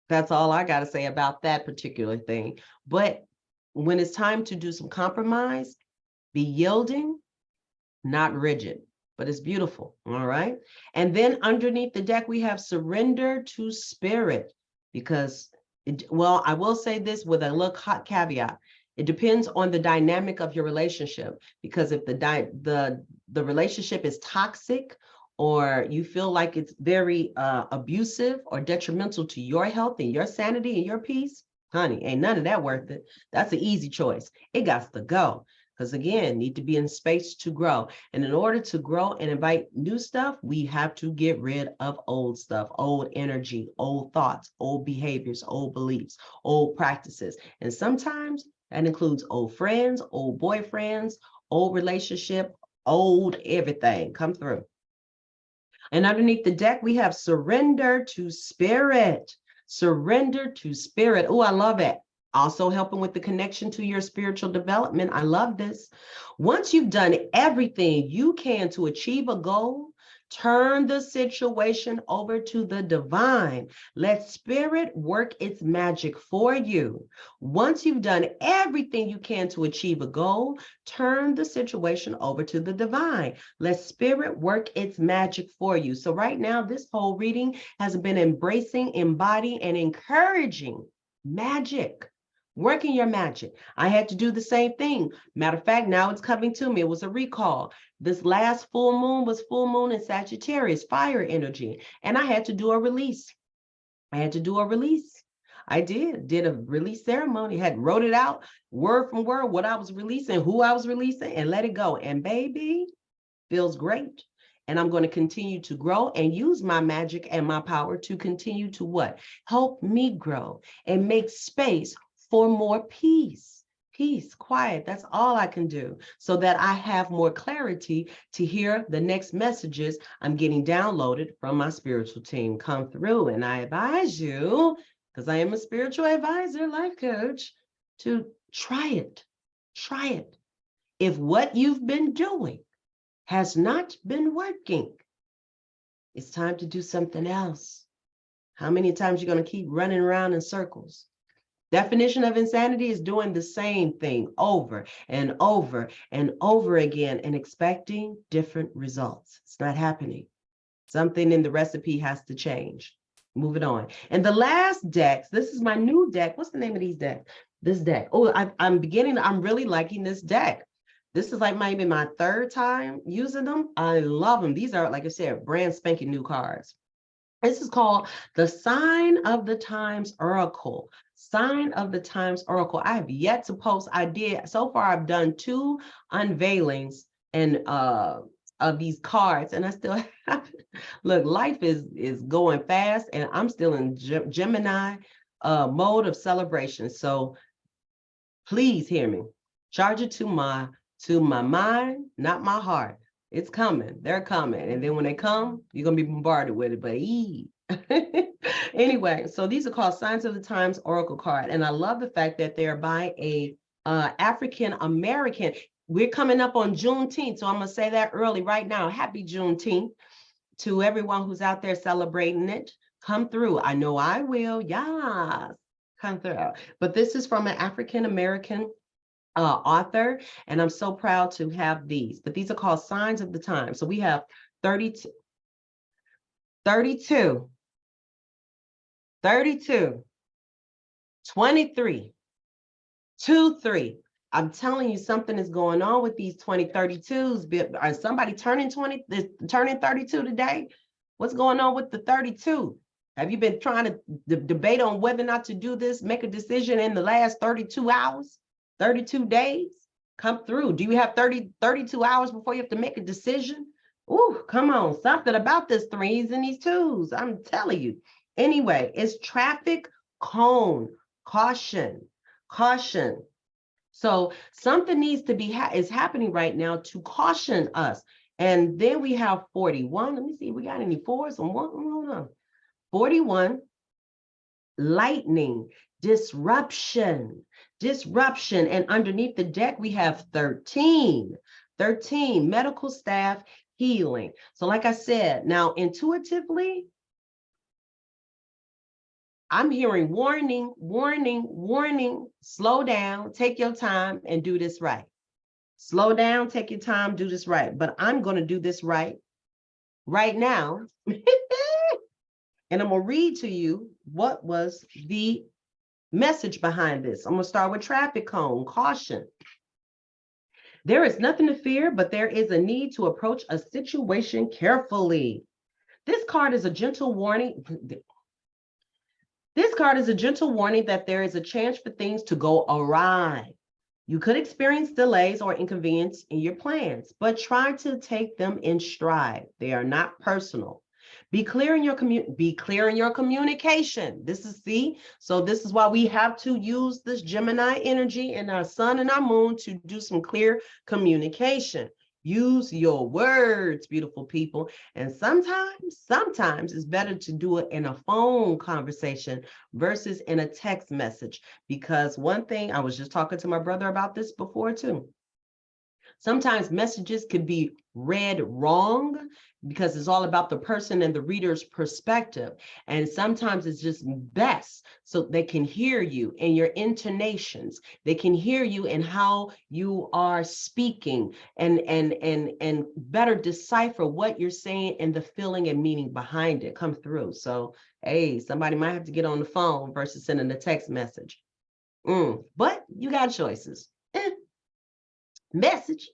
That's all I got to say about that particular thing. But when it's time to do some compromise, be yielding, not rigid, but it's beautiful. All right. And then underneath the deck, we have surrender to spirit, because well, I will say this with a little hot caveat. It depends on the dynamic of your relationship, because if the relationship is toxic, or you feel like it's very abusive or detrimental to your health and your sanity and your peace, honey, ain't none of that worth it. That's an easy choice. It got to go. Because again, need to be in space to grow. And in order to grow and invite new stuff, we have to get rid of old stuff, old energy, old thoughts, old behaviors, old beliefs, old practices. And sometimes that includes old friends, old boyfriends, old relationship, old everything. Come through. And underneath the deck, we have surrender to spirit. Surrender to spirit. Oh, I love it. Also helping with the connection to your spiritual development. I love this. Once you've done everything you can to achieve a goal, turn the situation over to the divine. Let spirit work its magic for you. Once you've done everything you can to achieve a goal, turn the situation over to the divine. Let spirit work its magic for you. So right now, this whole reading has been embracing, embodying, and encouraging magic. Working your magic. I had to do the same thing. Matter of fact, now it's coming to me. It was a recall. This last full moon was full moon in Sagittarius, fire energy. And I had to do a release. I did a release ceremony, wrote it out, word from word, what I was releasing, who I was releasing, and let it go. And baby, feels great. And I'm going to continue to grow and use my magic and my power to continue to what? Help me grow and make space for more peace, quiet. That's all I can do, so that I have more clarity to hear the next messages I'm getting downloaded from my spiritual team come through. And I advise you, because I am a spiritual advisor, life coach, to try it. Try it. If what you've been doing has not been working, it's time to do something else. How many times you're going to keep running around in circles? Definition of insanity is doing the same thing over and over and over again and expecting different results. It's not happening. Something in the recipe has to change. Moving on. And the last decks, this is my new deck. What's the name of these decks? This deck. Oh, I'm really liking this deck. This is like maybe my third time using them. I love them. These are, like I said, brand spanking new cards. This is called the Sign of the Times Oracle. Sign of the Times Oracle. I have yet to post. So far I've done 2 unveilings and of these cards, and I still have, look, life is going fast, and I'm still in Gemini mode of celebration. So please hear me. Charge it to my mind, not my heart. It's coming. They're coming. And then when they come, you're going to be bombarded with it. But anyway, so these are called Signs of the Times Oracle card. And I love the fact that they're by a African American. We're coming up on Juneteenth. So I'm going to say that early right now. Happy Juneteenth to everyone who's out there celebrating it. Come through. I know I will. Yes. Come through. But this is from an African American author, and I'm so proud to have these. But these are called Signs of the Times. So we have 32, 32, 32, 23, 2, 3. I'm telling you, something is going on with these 2032s. Are somebody turning 32 today? What's going on with the 32? Have you been trying to debate on whether or not to do this, make a decision in the last 32 hours, 32 days? Come through. Do you have 32 hours before you have to make a decision? Ooh, come on. Something about this 3s and these 2s. I'm telling you. Anyway, it's traffic cone. Caution. Caution. So something needs to be is happening right now to caution us. And then we have 41. Let me see. We got any 4s and 1? Hold on. 41, lightning, disruption. And underneath the deck, we have 13, medical staff healing. So like I said, now intuitively, I'm hearing warning, warning, warning, slow down, take your time and do this right. Slow down, take your time, do this right. But I'm going to do this right now. And I'm going to read to you what was the message behind this. I'm going to start with traffic cone, caution. There is nothing to fear, but there is a need to approach a situation carefully. This card is a gentle warning. This card is a gentle warning that there is a chance for things to go awry. You could experience delays or inconvenience in your plans, but try to take them in stride. They are not personal. Be clear in your communication. This is why we have to use this Gemini energy and our sun and our moon to do some clear communication. Use your words, beautiful people. And sometimes it's better to do it in a phone conversation versus in a text message. Because one thing, I was just talking to my brother about this before too. Sometimes messages could be read wrong because it's all about the person and the reader's perspective. And sometimes it's just best so they can hear you in your intonations. They can hear you in how you are speaking and better decipher what you're saying and the feeling and meaning behind it come through. So, hey, somebody might have to get on the phone versus sending a text message. But you got choices. Message.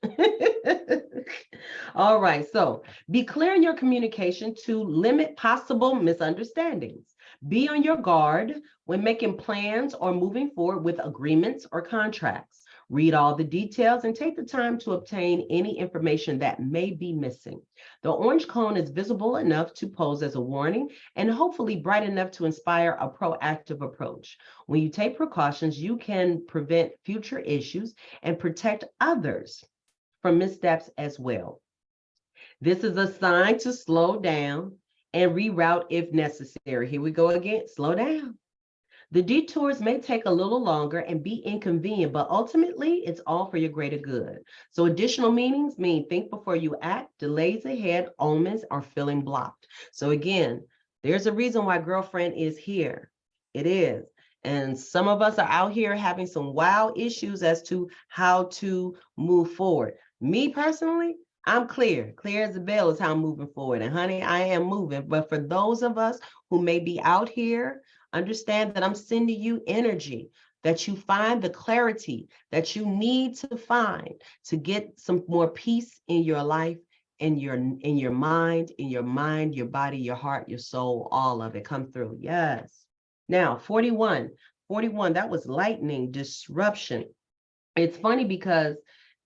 All right, so be clear in your communication to limit possible misunderstandings. Be on your guard when making plans or moving forward with agreements or contracts. Read all the details and take the time to obtain any information that may be missing. The orange cone is visible enough to pose as a warning and hopefully bright enough to inspire a proactive approach. When you take precautions, you can prevent future issues and protect others from missteps as well. This is a sign to slow down and reroute if necessary. Here we go again, slow down. The detours may take a little longer and be inconvenient, but ultimately it's all for your greater good. So additional meanings mean think before you act, delays ahead, omens are feeling blocked. So again, there's a reason why girlfriend is here. It is. And some of us are out here having some wild issues as to how to move forward. Me personally, I'm clear as a bell is how I'm moving forward. And honey, I am moving. But for those of us who may be out here, understand that I'm sending you energy, that you find the clarity that you need to find to get some more peace in your life, in your mind, your body, your heart, your soul, all of it come through. Yes. Now, 41, 41, that was lightning, disruption. It's funny because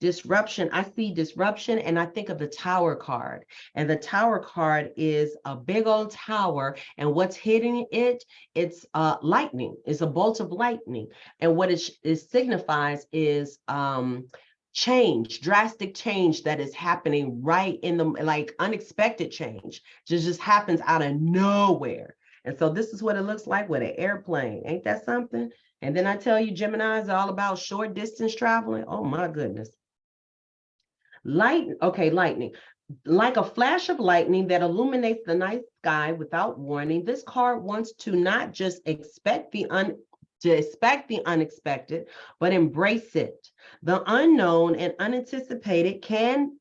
disruption, I see disruption and I think of the tower card. And the tower card is a big old tower. And what's hitting it? It's lightning. It's a bolt of lightning. And what it signifies is change, drastic change that is happening right in the, like unexpected change. Just happens out of nowhere. And so this is what it looks like with an airplane. Ain't that something? And then I tell you, Geminis are all about short distance traveling. Oh my goodness. Lightning. Like a flash of lightning that illuminates the night sky without warning, this card wants to not just expect the unexpected, but embrace it. The unknown and unanticipated can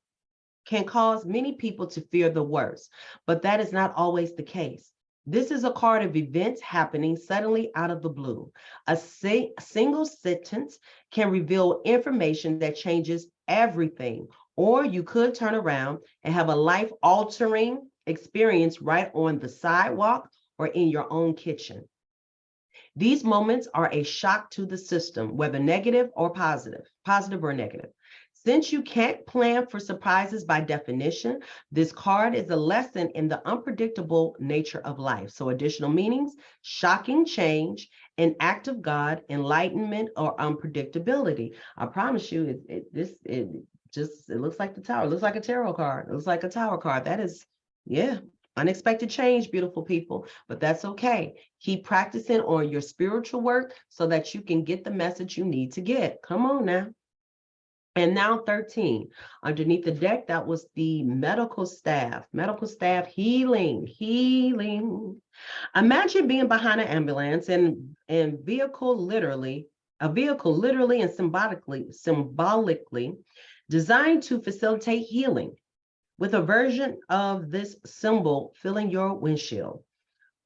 cause many people to fear the worst, but that is not always the case. This is a card of events happening suddenly out of the blue. A single sentence can reveal information that changes everything, or you could turn around and have a life-altering experience right on the sidewalk or in your own kitchen. These moments are a shock to the system, whether negative or positive or negative. Since you can't plan for surprises by definition, this card is a lesson in the unpredictable nature of life. So additional meanings: shocking change, an act of God, enlightenment, or unpredictability. I promise you, it looks like the tower. It looks like a tarot card. It looks like a tower card. That is, yeah, unexpected change, beautiful people, but that's okay. Keep practicing on your spiritual work so that you can get the message you need to get. Come on now. And now 13, underneath the deck, that was the medical staff healing. Imagine being behind an ambulance and a vehicle literally and symbolically designed to facilitate healing, with a version of this symbol filling your windshield.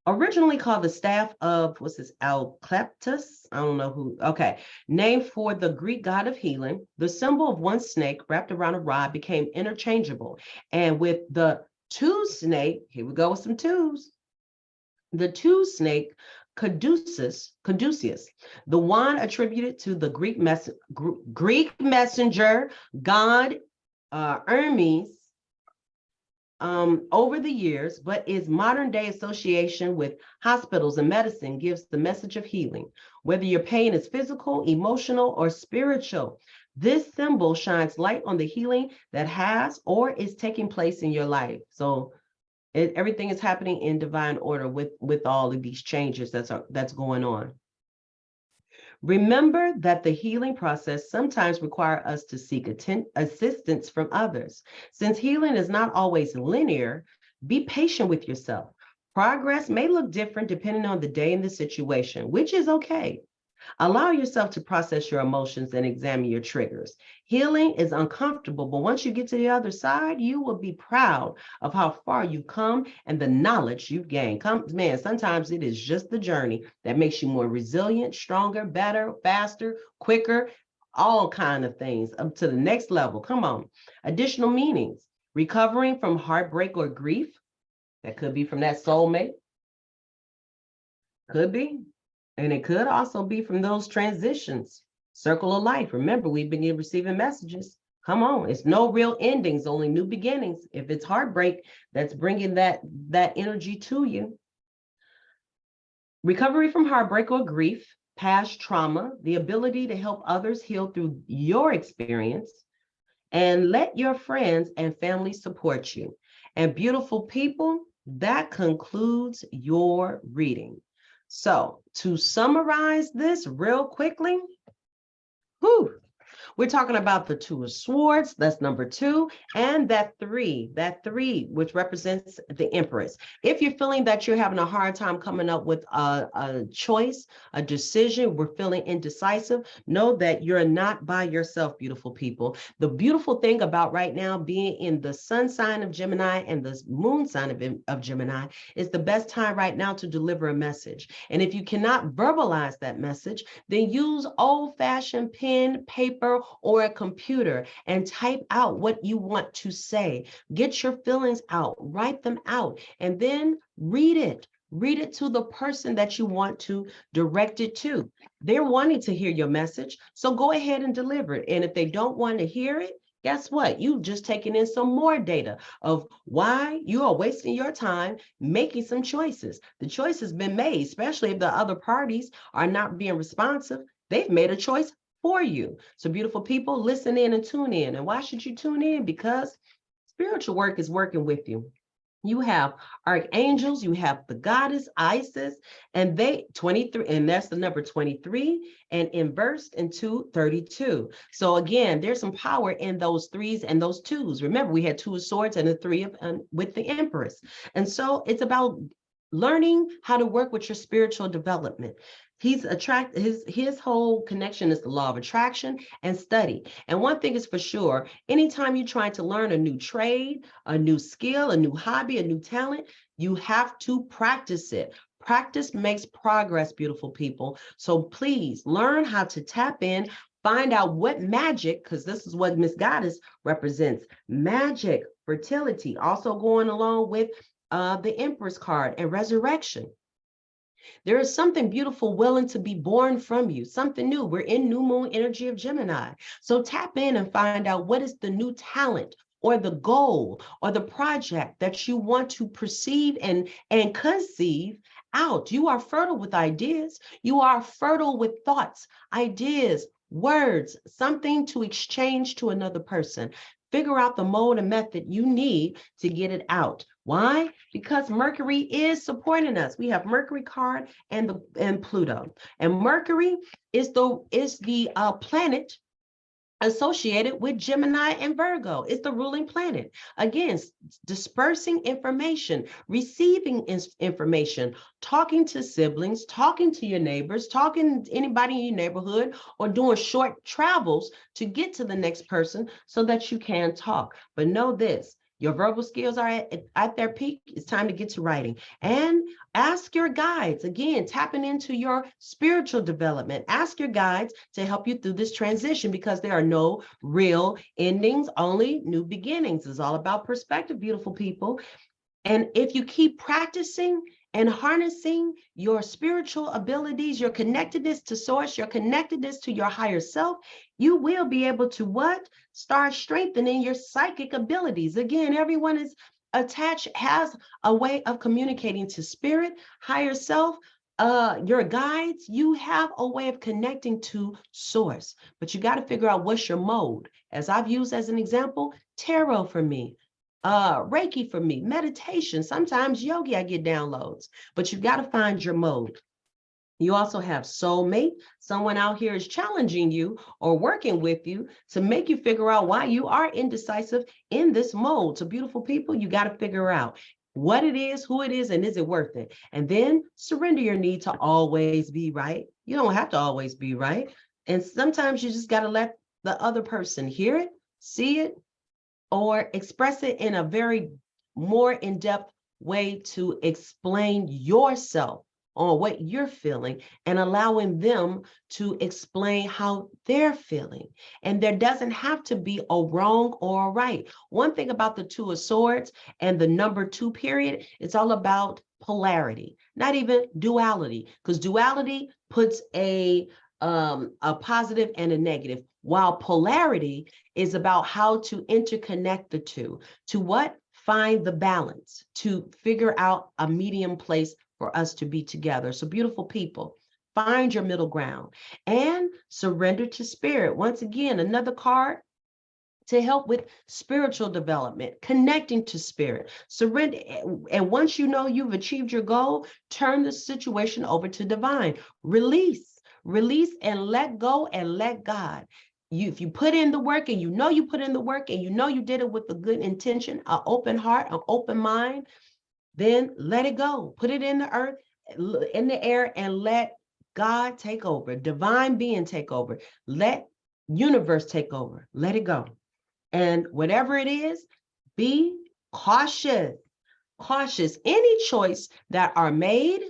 Originally called the staff of, what's this, Alcleptus? I don't know who, okay. Named for the Greek god of healing, the symbol of one snake wrapped around a rod became interchangeable. And with the two snake, here we go with some twos. The two snake, Caduceus, the one attributed to the Greek messenger god Hermes, over the years, but its modern day association with hospitals and medicine gives the message of healing. Whether your pain is physical, emotional, or spiritual, this symbol shines light on the healing that has or is taking place in your life. So everything is happening in divine order with all of these changes that's going on. Remember that the healing process sometimes requires us to seek assistance from others. Since healing is not always linear, be patient with yourself. Progress may look different depending on the day and the situation, which is okay. Allow yourself to process your emotions and examine your triggers. Healing is uncomfortable, but once you get to the other side, you will be proud of how far you've come and the knowledge you've gained. Man, sometimes it is just the journey that makes you more resilient, stronger, better, faster, quicker, all kind of things up to the next level. Come on. Additional meanings: recovering from heartbreak or grief. That could be from that soulmate. Could be. And it could also be from those transitions. Circle of life. Remember, we've been receiving messages. Come on, it's no real endings, only new beginnings. If it's heartbreak, that's bringing that energy to you. Recovery from heartbreak or grief, past trauma, the ability to help others heal through your experience, and let your friends and family support you. And beautiful people, that concludes your reading. So to summarize this real quickly, we're talking about the Two of Swords, that's number 2, and that three, which represents the Empress. If you're feeling that you're having a hard time coming up with a choice, a decision, we're feeling indecisive, know that you're not by yourself, beautiful people. The beautiful thing about right now being in the sun sign of Gemini and the moon sign of Gemini is the best time right now to deliver a message. And if you cannot verbalize that message, then use old-fashioned pen, paper, or a computer and type out what you want to say. Get your feelings out, write them out, and then read it. Read it to the person that you want to direct it to. They're wanting to hear your message, so go ahead and deliver it. And if they don't want to hear it, guess what? You've just taken in some more data of why you are wasting your time making some choices. The choice has been made, especially if the other parties are not being responsive. They've made a choice for you. So beautiful people, listen in and tune in. And why should you tune in? Because spiritual work is working with you. You have archangels, you have the goddess Isis, and they 23, and that's the number 23, and inversed into 32. So again, there's some power in those threes and those twos. Remember, we had two of swords and a three of with the Empress. And so it's about learning how to work with your spiritual development. His whole connection is the law of attraction and study. And one thing is for sure, anytime you're trying to learn a new trade, a new skill, a new hobby, a new talent, you have to practice it. Practice makes progress, beautiful people. So please learn how to tap in, find out what magic, because this is what Miss Goddess represents, magic, fertility, also going along with the Empress card and resurrection. There is something beautiful willing to be born from you, something new. We're in new moon energy of Gemini. So tap in and find out what is the new talent or the goal or the project that you want to perceive and conceive out. You are fertile with ideas. You are fertile with thoughts, ideas, words, something to exchange to another person. Figure out the mode and method you need to get it out. Why? Because Mercury is supporting us. We have Mercury card and Pluto. And Mercury is the planet associated with Gemini and Virgo. It's the ruling planet. Again, dispersing information, receiving information, talking to siblings, talking to your neighbors, talking to anybody in your neighborhood, or doing short travels to get to the next person so that you can talk. But know this, your verbal skills are at their peak. It's time to get to writing. And ask your guides, again, tapping into your spiritual development. Ask your guides to help you through this transition, because there are no real endings, only new beginnings. It's all about perspective, beautiful people. And if you keep practicing and harnessing your spiritual abilities, your connectedness to source, your connectedness to your higher self, you will be able to what? Start strengthening your psychic abilities. Again, everyone is attached, has a way of communicating to spirit, higher self, your guides. You have a way of connecting to source, but you got to figure out what's your mode. As I've used as an example, tarot for me, Reiki for me, meditation, sometimes yogi, I get downloads, but you've got to find your mode. You also have soulmate. Someone out here is challenging you or working with you to make you figure out why you are indecisive in this mode. So beautiful people, you got to figure out what it is, who it is, and is it worth it? And then surrender your need to always be right. You don't have to always be right. And sometimes you just got to let the other person hear it, see it, or express it in a very more in-depth way to explain yourself on what you're feeling, and allowing them to explain how they're feeling. And there doesn't have to be a wrong or a right. One thing about the Two of Swords and the number 2 period, it's all about polarity, not even duality, because duality puts a positive and a negative, while polarity is about how to interconnect the two, to what? Find the balance, to figure out a medium place for us to be together. So beautiful people, find your middle ground and surrender to spirit. Once again, another card to help with spiritual development, connecting to spirit, surrender. And once you know you've achieved your goal, turn the situation over to divine. Release and let go and let God. If you put in the work and you know you put in the work and you know you did it with a good intention, an open heart, an open mind, then let it go. Put it in the earth, in the air, and let God take over, divine being take over. Let universe take over. Let it go. And whatever it is, be cautious. Cautious. Any choice that are made,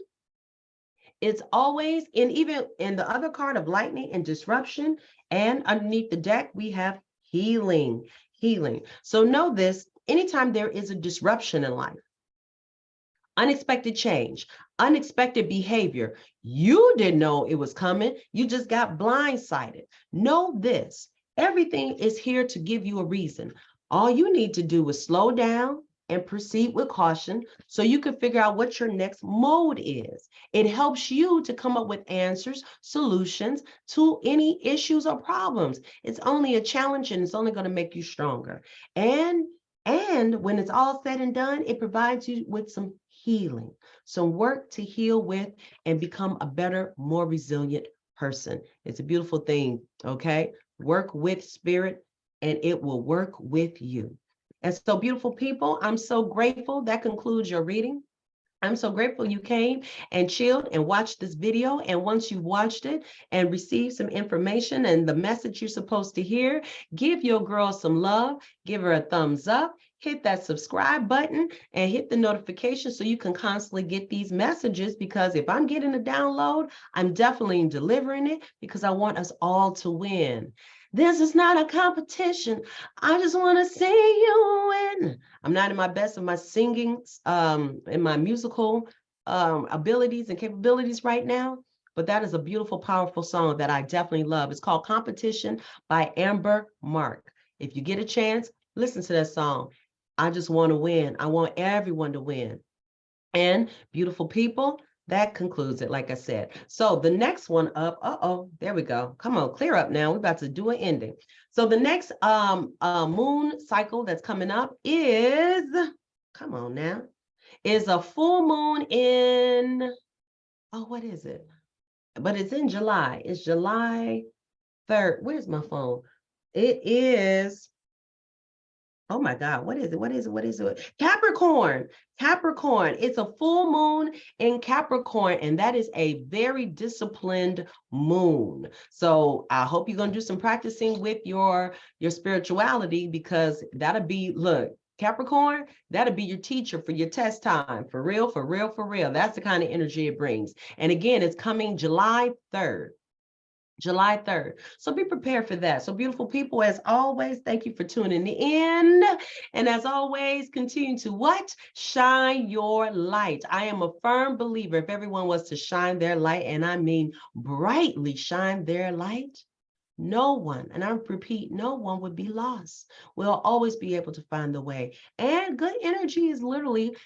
it's always, and even in the other card of lightning and disruption, and underneath the deck, we have healing. So know this, anytime there is a disruption in life, unexpected change, unexpected behavior. You didn't know it was coming. You just got blindsided. Know this, everything is here to give you a reason. All you need to do is slow down and proceed with caution so you can figure out what your next mode is. It helps you to come up with answers, solutions to any issues or problems. It's only a challenge and it's only going to make you stronger. And when it's all said and done, it provides you with some healing, some work to heal with and become a better, more resilient person. It's a beautiful thing, okay? Work with spirit and it will work with you. And so, beautiful people, I'm so grateful. That concludes your reading. I'm so grateful you came and chilled and watched this video. And once you watched it and received some information and the message you're supposed to hear, give your girl some love, give her a thumbs up, hit that subscribe button and hit the notification so you can constantly get these messages, because if I'm getting a download, I'm definitely delivering it because I want us all to win. This is not a competition. I just want to see you win. I'm not in my best of my singing, in my musical abilities and capabilities right now, but that is a beautiful, powerful song that I definitely love. It's called Competition by Amber Mark. If you get a chance, listen to that song. I just want to win. I want everyone to win. And beautiful people, that concludes it, like I said. So the next one up, there we go. Come on, clear up now. We're about to do an ending. So the next moon cycle that's coming up is, come on now, is a full moon in, what is it? But it's in July. It's July 3rd. Where's my phone? It is, oh my God, what is it? What is it? What is it? Capricorn. Capricorn. It's a full moon in Capricorn, and that is a very disciplined moon. So I hope you're going to do some practicing with your spirituality, because that'll be, look, Capricorn, that'll be your teacher for your test time. For real, for real, for real. That's the kind of energy it brings. And again, it's coming July 3rd. July 3rd. So be prepared for that. So beautiful people, as always, thank you for tuning in. And as always, continue to what? Shine your light. I am a firm believer if everyone was to shine their light, and I mean brightly shine their light, no one, and I repeat, no one would be lost. We'll always be able to find the way. And good energy is literally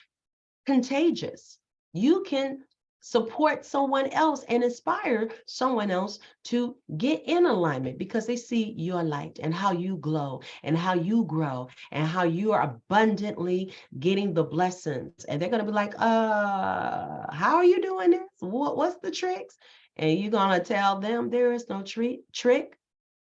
contagious. You can support someone else and inspire someone else to get in alignment because they see your light and how you glow and how you grow and how you are abundantly getting the blessings. And they're going to be like, how are you doing this? What's the tricks? And you're going to tell them there is no trick.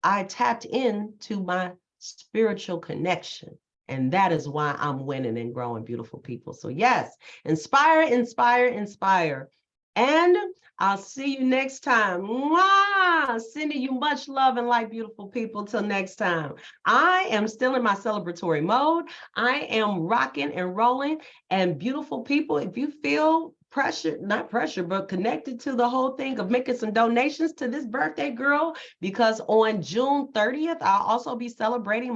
I tapped into my spiritual connection. And that is why I'm winning and growing, beautiful people. So yes, inspire, inspire, inspire. And I'll see you next time. Mwah! Sending you much love and light, beautiful people. Till next time. I am still in my celebratory mode. I am rocking and rolling. And beautiful people, if you feel pressure, not pressure, but connected to the whole thing of making some donations to this birthday girl, because on June 30th, I'll also be celebrating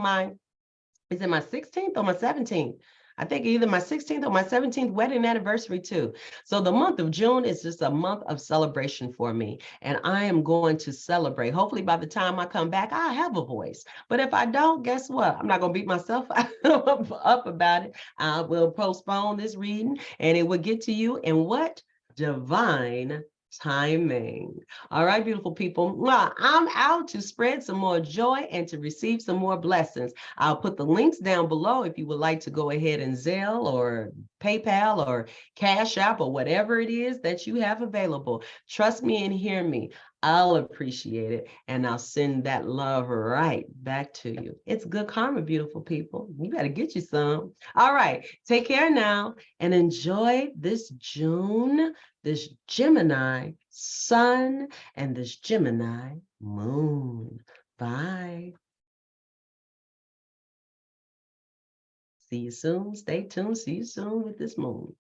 is it my 16th or my 17th? I think either my 16th or my 17th wedding anniversary too. So the month of June is just a month of celebration for me. And I am going to celebrate. Hopefully by the time I come back, I have a voice. But if I don't, guess what? I'm not going to beat myself up about it. I will postpone this reading and it will get to you in what? Divine timing. All right, beautiful people. Well, I'm out to spread some more joy and to receive some more blessings. I'll put the links down below if you would like to go ahead and Zelle or PayPal or Cash App or whatever it is that you have available. Trust me and hear me. I'll appreciate it and I'll send that love right back to you. It's good karma, beautiful people. You better get you some. All right, take care now and enjoy this June, this Gemini sun, and this Gemini moon. Bye. See you soon. Stay tuned. See you soon with this moon.